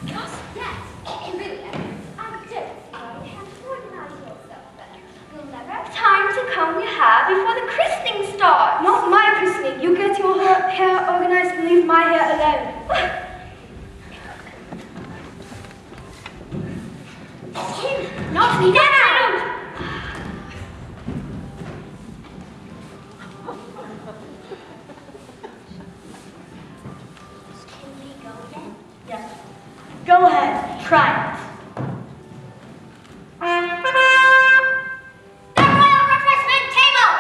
Gosh, yes. And really, I did. You have to organize yourself better. You'll never have time to comb your hair before the christening starts. Not my christening. You get your hair organized and leave my hair alone. Not me down! Can we go again? Yes. Go ahead. Try it. The royal refreshment table!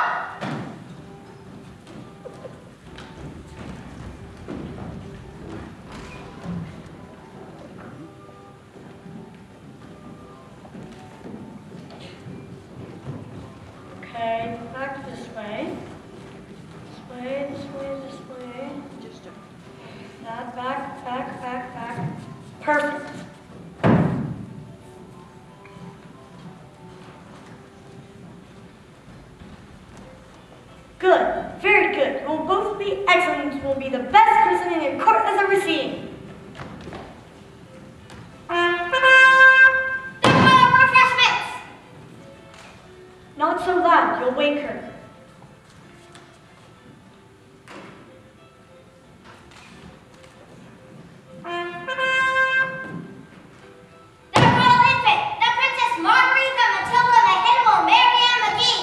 Okay, back this way. This way, this way, this way. That, back. Perfect. Good, very good. You will both be excellent. You will be the best christening a court has ever seen. The royal refreshments! Not so loud, you'll wake her. The royal infant, the Princess Margarita Matilda Mahitable Marianne McGee.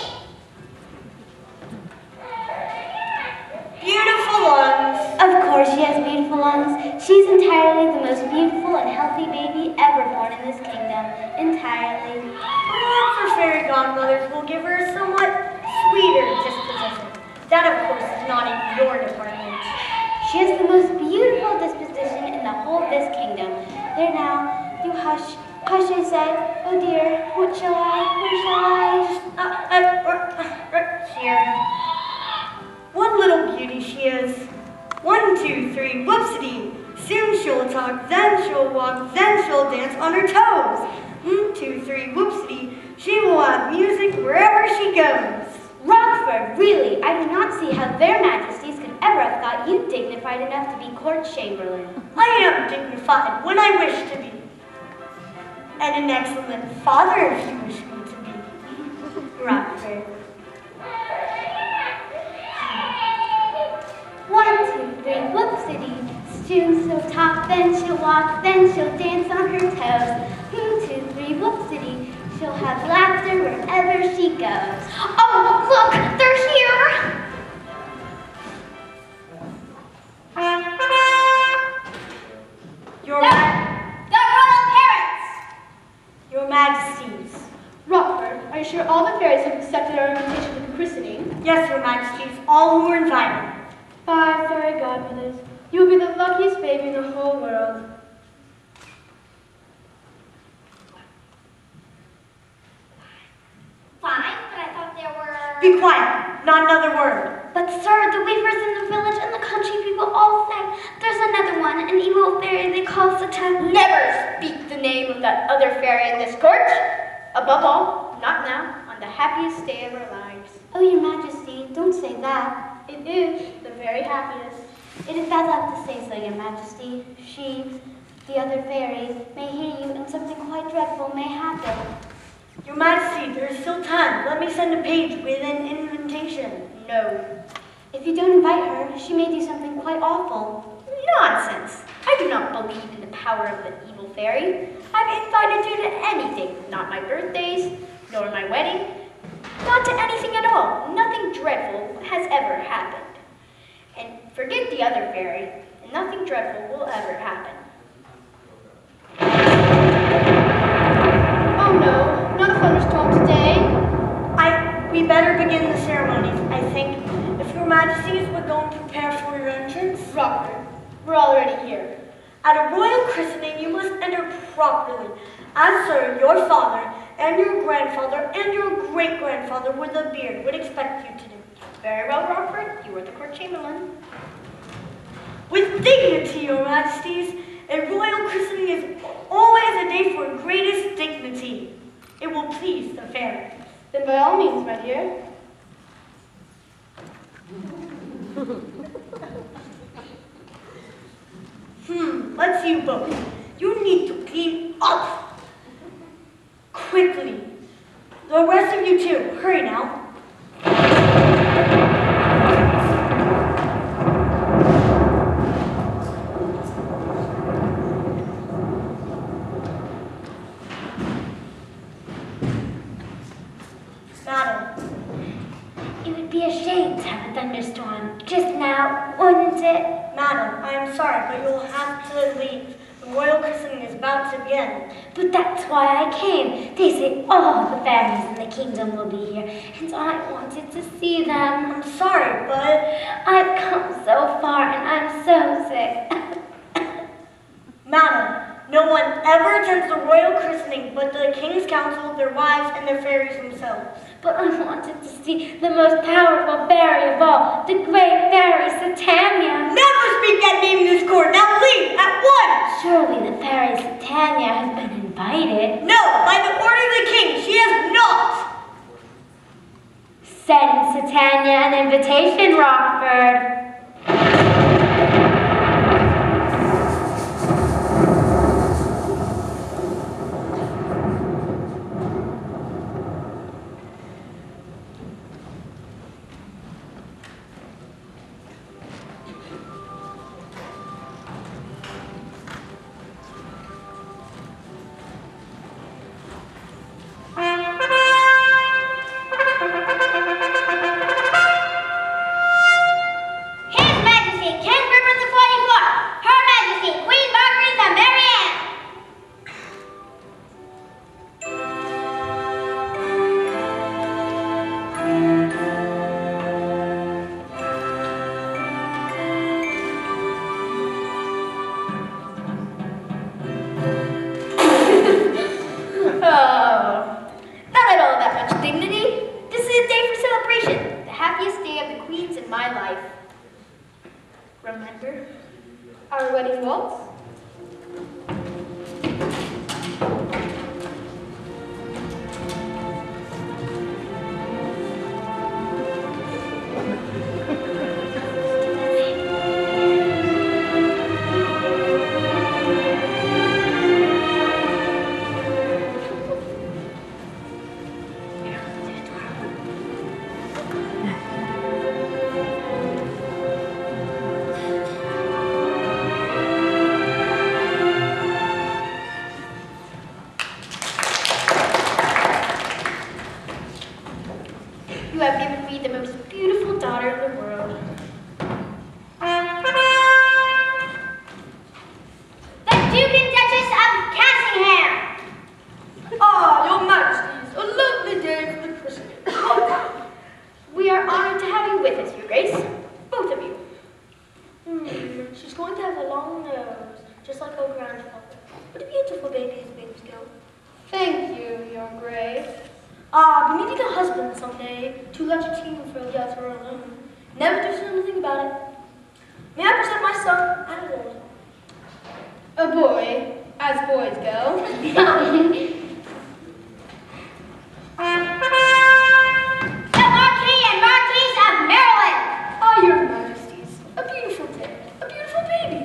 Beautiful lungs. Of course she has beautiful lungs. She's entirely the most beautiful and healthy baby ever born in this kingdom. Entirely. Perhaps her fairy godmothers will give her a somewhat sweeter disposition. That, of course, is not in your department. She has the most beautiful disposition in the whole of this kingdom. There now, you hush. Hush, I said. Oh dear, what shall I? Where shall I? Right here. One little beauty she is. 1, 2, 3, whoopsie. Soon she'll talk, then she'll walk, then she'll dance on her toes. 1, 2, 3, whoopsie. She will have music wherever she goes. Rockford, really, I do not see how their majesties could ever have thought you dignified enough to be court chamberlain. I am dignified when I wish to be. And an excellent father if you wish me to be. Rockford. 1, 2, 3, whoopsie. Soon she'll talk, then she'll walk, then she'll dance on her toes. 1, 2, 3, whoopsie. She'll have laughter wherever she goes. Oh, look, they're here! The royal parents! Your Majesties. Rockford, are you sure all the fairies have accepted our invitation to the christening? Yes, Your Majesties, all who are invited. 5 fairy godmothers. You will be the luckiest baby in the whole world. Fine, but I thought there were... Be quiet, not another word. But sir, the weavers in the village and the country people all say there's another one, an evil fairy they call Satan. Never speak the name of that other fairy in this court. Above all, not now, on the happiest day of our lives. Oh, your majesty, don't say that. It is the very happiest. It is bad luck to say so, your majesty. She, the other fairy, may hear you and something quite dreadful may happen. Your Majesty, there is still time. Let me send a page with an invitation. No. If you don't invite her, she may do something quite awful. Nonsense. I do not believe in the power of the evil fairy. I've invited her to anything, not my birthdays, nor my wedding, not to anything at all. Nothing dreadful has ever happened. And forget the other fairy, and nothing dreadful will ever happen. Oh no, not a thunderstorm today. We better begin the ceremonies, I think. If Your Majesties would go and prepare for your entrance. Rockford, we're already here. At a royal christening, you must enter properly, as sir, your father, and your grandfather, and your great-grandfather with a beard would expect you to do. Very well, Rockford, you are the court chamberlain. With dignity, Your Majesties, a royal christening is always a day for greatest dignity. It will please the fairies. Then by all means, my dear. just you both. You need to clean up. Quickly. The rest of you too. Hurry now. Madam. It would be a shame to have a thunderstorm just now, wouldn't it? Madam, I am sorry, but you'll have to leave. The royal christening is about to begin. But that's why I came. They say all the fairies in the kingdom will be here, and I wanted to see them. I'm sorry, but... I've come so far, and I'm so sick. Madam, no one ever attends the royal christening but the king's council, their wives, and their fairies themselves. But I wanted to see the most powerful fairy of all, the great fairy Satania. Never speak that name in this court. Now leave at once. Surely the fairy Satania has been invited. No, by the order of the king, she has not. Send Satania an invitation, Rockford. Remember our wedding waltz? You have given me the most beautiful daughter in the world. The Duke and Duchess of Cassingham! Ah, your majesties, a lovely day for the christening. We are honored to have you with us, your grace. Both of you. She's going to have a long nose, just like her grandfather. What a beautiful baby is babies go. Thank you, your grace. We needed a husband someday. Too much achievement for a girl to run alone. Never do anything about it. May I present my son, Adelaide? A boy, as boys go. The Marquis and Marquise of Maryland! Ah, your majesties, a beautiful day, a beautiful baby.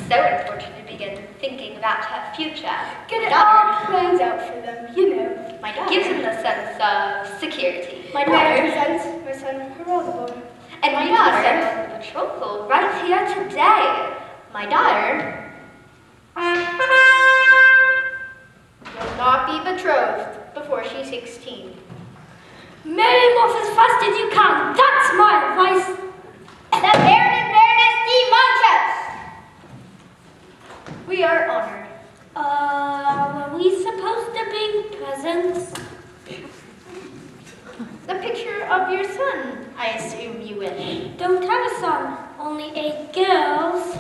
So important to begin thinking about her future. Get it all plans out for them, you know. My daughter gives him the sense of security. My daughter presents my son Herodotus. And my daughter the betrothal right here today. My daughter will not be betrothed before she's 16. Marry him off as fast as you can. That's my advice. The Baron and Baroness de Montrose. We are honored. Were we supposed to bring presents? The picture of your son, I assume you wish. Don't have a son, only 8 girls.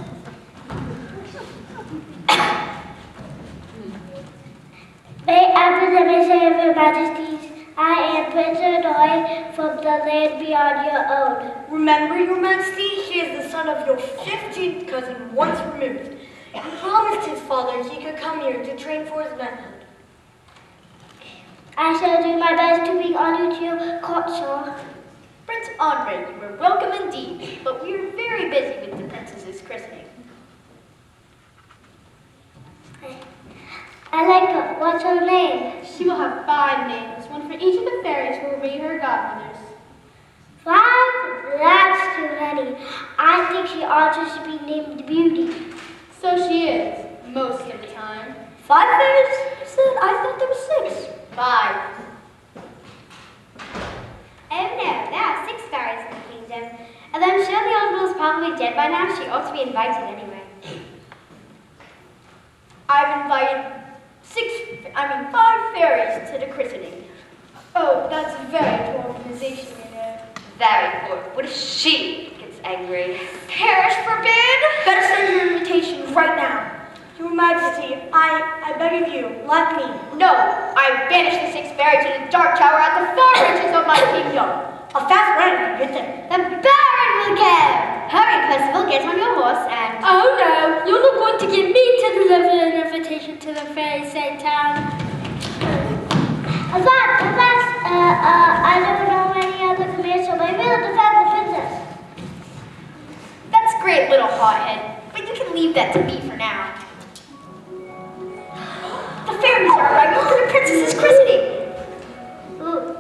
May I present of your majesties? I am Prince Erdoy from the land beyond your own. Remember, your majesty, he is the son of your 15th cousin, once removed. He promised his father he could come here to train for his manhood. I shall do my best to bring honor to your court, sir. Prince Andre, you are welcome indeed, but we are very busy with the princess's christening. I like her. What's her name? She will have 5 names, one for each of the fairies who will be her godmothers. 5? That's too many. I think she ought to be named Beauty. So she is, most of the time. 5 fairies, you said? I thought there were 6. 5. Oh no, there are 6 fairies in the kingdom. And I'm sure the old girl's probably dead by now. She ought to be invited anyway. I've invited 5 fairies to the christening. Oh, that's a very poor organization, you know. Very poor. What if she gets angry? Perish forbid! Better send your invitation right now. Your Majesty, I beg of you, let me. No, I banish the 6 fairies to the dark tower at the far reaches of my kingdom. A fast runner, good thing. The Baron will go! Hurry, Percival, get on your horse and... Oh no, you're not going to get me to deliver an invitation to the fairy saint town. I don't know any other commands, so maybe I'll defend the princess. That's great, little hothead, but you can leave that to me for now. The fairies are arriving for the princess's christening. Ooh.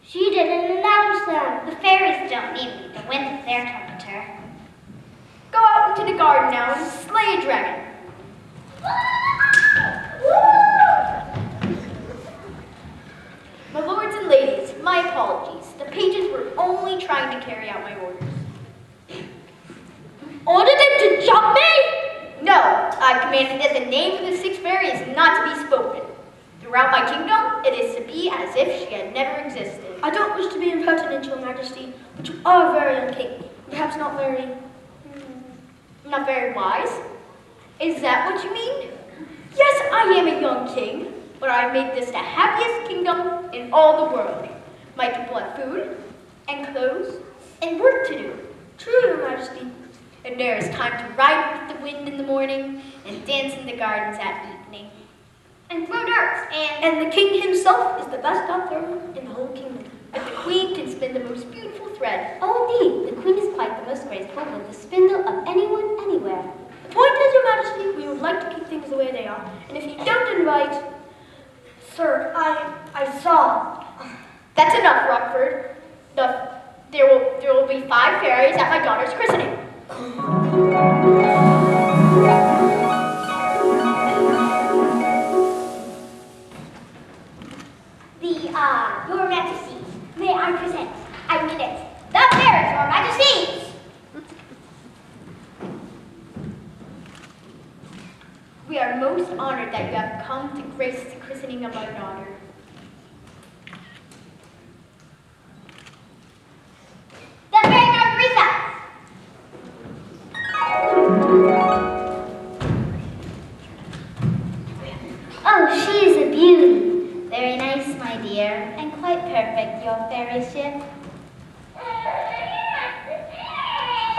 She didn't announce them. The fairies don't need me. The wind is their trumpeter. Go out into the garden now and slay a dragon. My lords and ladies, my apologies. The pages were only trying to carry out my orders. Ordered them to jump me? No, I commanded that the name of the 6 fairies is not to be spoken. Throughout my kingdom, it is to be as if she had never existed. I don't wish to be impertinent, Your Majesty, but you are a very young king. Perhaps not very... Not very wise? Is that what you mean? Yes, I am a young king, but I made this the happiest kingdom in all the world. My people have food, and clothes, and work to do. True, Your Majesty. And there is time to ride with the wind in the morning, and dance in the gardens at evening. And throw dirt And the king himself is the best doctor in the whole kingdom. But the queen can spin the most beautiful thread. Oh, indeed, the queen is quite the most graceful with the spindle of anyone anywhere. The point is, Your Majesty, we would like to keep things the way they are. And if you don't invite... Sir, I saw... That's enough, Rockford. There will be 5 fairies at my daughter's christening. Your Majesty, may I present, I mean it, the fairies, Your Majesty! We are most honored that you have come to grace the christening of our daughter. The fairy Margarita! Oh, she is a beauty. Very nice, my dear, and quite perfect, your fairyship.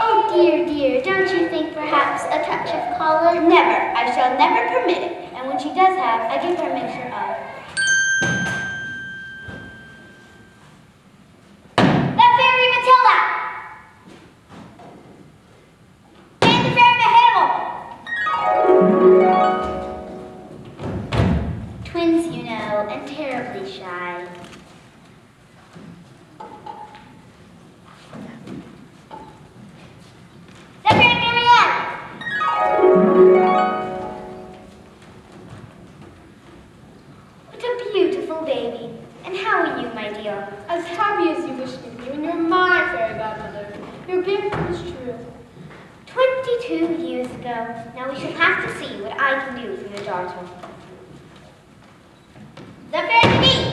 Oh dear, dear, don't you think perhaps a touch of color? Never, I shall never permit it, and when she does have, I give her a mixture of. The fairy Matilda! And the fairy Hannibal! Twins, you know, and terribly shy. The fairy Marianne! What a beautiful baby. And how are you, my dear? As happy as you wish me to be when you're my fairy godmother. Your gift was true. 22 years ago. Now we shall have to see what I can do for your daughter. The fairy bee!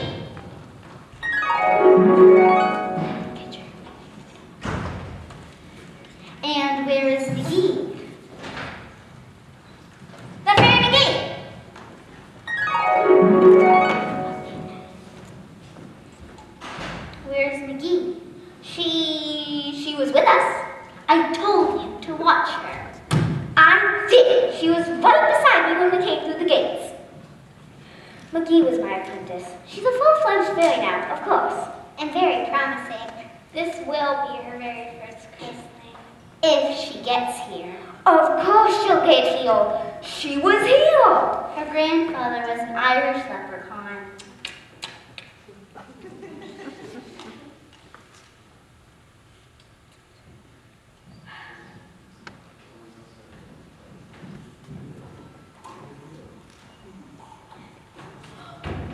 And where is McGee? The fairy McGee! Where's McGee? She was with us. I told you to watch her. I did. She was right beside me when we came through the gates. McGee was my apprentice. She's a full-fledged fairy now, of course. and very promising. This will be her very first christening. If she gets here. Of course she'll get here. She was here. Her grandfather was an Irish leprechaun.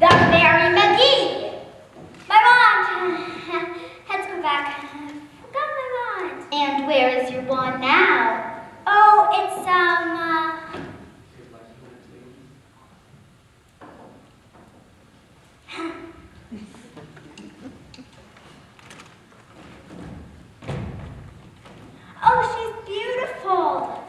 The Fairy McGee. My wand. Let's go back. Forgot my wand. And where is your wand now? Oh, it's Oh, she's beautiful.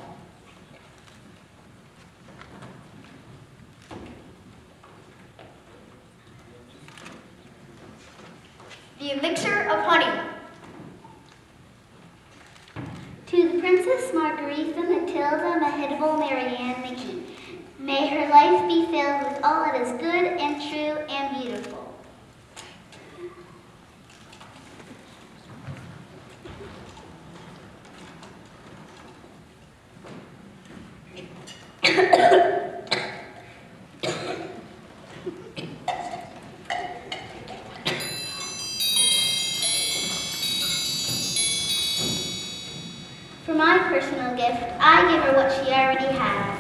The elixir of honey. To the Princess Margaretha Matilda Mahidable Marianne McGee. May her life be filled with all that is good and true and beautiful. For my personal gift, I give her what she already has.